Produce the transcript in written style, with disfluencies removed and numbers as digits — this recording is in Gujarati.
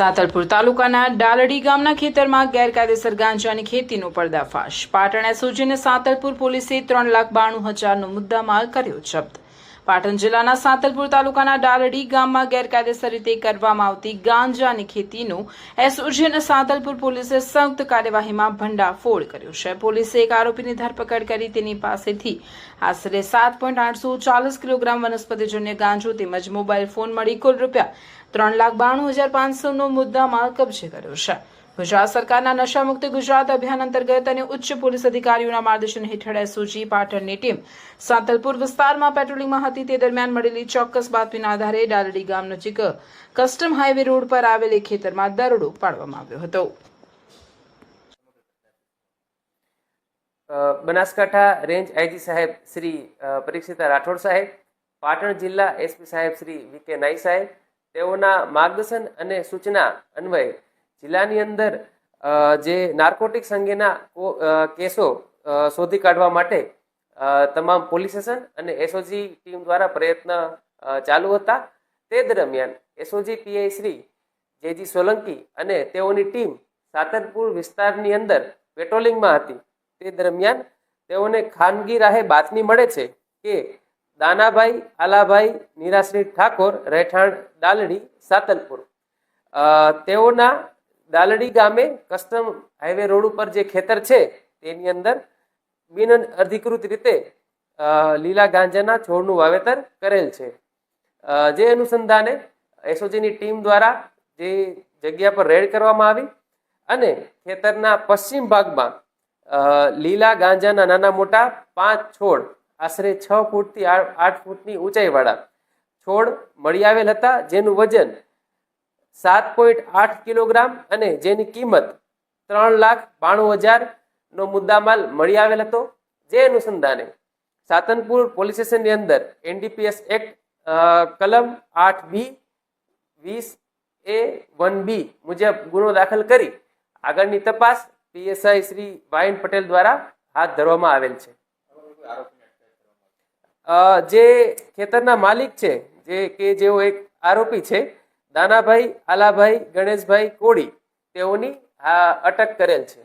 સાતલપુર તાલુકાના ડાલડી ગામના ખેતરમાં ગેરકાયદેસર ગાંજાની ખેતીનો પર્દાફાશ। પાટણ એસઓજી અને સાતલપુર પોલીસે 3,92,000નો મુદ્દામાલ કર્યો જપ્ત। પાટણ જિલ્લાના સાતલપુર તાલુકાના ડાલડી ગામમાં ગેરકાયદેસર રીતે કરવામાં આવતી ગાંજાની ખેતીનો એસઓજી અને સાતલપુર પોલીસે સંયુક્ત કાર્યવાહીમાં ભંડાફોડ કર્યો છે। પોલીસે એક આરોપીની ધરપકડ કરી તેની પાસેથી આશરે 7.840 કિલોગ્રામ વનસ્પતિજન્ય ગાંજો તેમજ મોબાઈલ ફોન મળી કુલ રૂપિયા 3,92,500નો મુદ્દામાલ કબજે કર્યો છે। ગુજરાત સરકારના નશામુક્ત ગુજરાત અભિયાન અંતર્ગત અને ઉચ્ચ પોલીસ અધિકારીઓના માર્ગદર્શન હેઠળ એસઓજી પાટણની ટીમ સાતલપુર વિસ્તારમાં પેટ્રોલિંગમાં હતી। તે દરમિયાન મળેલી ચોક્કસ બાતમીના આધારે ડાલડી ગામ નજીક કસ્ટમ હાઈવે રોડ પર આવેલ એક ખેતરમાં દરોડો પાડવામાં આવ્યો હતો। બનાસકાંઠા રેન્જ આઈજી સાહેબ શ્રી પરીક્ષિતા રાઠોડ સાહેબ, પાટણ જિલ્લા એસપી સાહેબ શ્રી વીકે નાઈ સાહેબ, તેઓના માર્ગદર્શન અને સૂચના અન્વયે જિલ્લાની અંદર જે નાર્કોટિક્સ અંગેના કેસો શોધી કાઢવા માટે તમામ પોલીસ સ્ટેશન અને એસઓજી ટીમ દ્વારા પ્રયત્ન ચાલુ હતા। તે દરમિયાન SOG PI Shri JG Solanki અને તેઓની ટીમ સાતલપુર વિસ્તારની અંદર પેટ્રોલિંગમાં હતી। તે દરમિયાન તેઓને ખાનગી રાહે બાતમી મળે છે કે દાનાભાઈ આલાભાઈ નિરાશ્રી ઠાકોર, રહેઠાણ ડાલડી સાતલપુર, તેઓના ડાલડી ગામે કસ્ટમ હાઈવે રોડ ઉપર જે ખેતર છે તેની અંદર બિન અધિકૃત રીતે લીલા ગાંજાના છોડનું વાવેતર કરેલ છે। જે અનુસંધાને એસઓજીની ટીમ દ્વારા જે જગ્યા પર રેડ કરવામાં આવી અને ખેતરના પશ્ચિમ ભાગમાં લીલા ગાંજાના નાના મોટા 5 છોડ આશરે 6 ફૂટથી 8 ફૂટની ઊંચાઈવાળા છોડ મળી આવેલ હતા, જેનું વજન 7.8 કિલોગ્રામ અને જેની કિંમત 3,92,000નો મુદ્દામાલ મળી આવેલ હતો। જે અનુસંધાને સાતલપુર પોલીસ સ્ટેશનની અંદર એનડીપીએસ એક્ટ કલમ 8B 20A1B મુજબ ગુનો દાખલ કરી આગળની તપાસ પીએસઆઈ શ્રી વાયન પટેલ દ્વારા હાથ ધરવામાં આવેલ છે। જે ખેતરના માલિક છે જેઓ એક આરોપી છે દાનાભાઈ આલાભાઈ ગણેશભાઈ કોડી, તેઓની અટક કરેલ છે।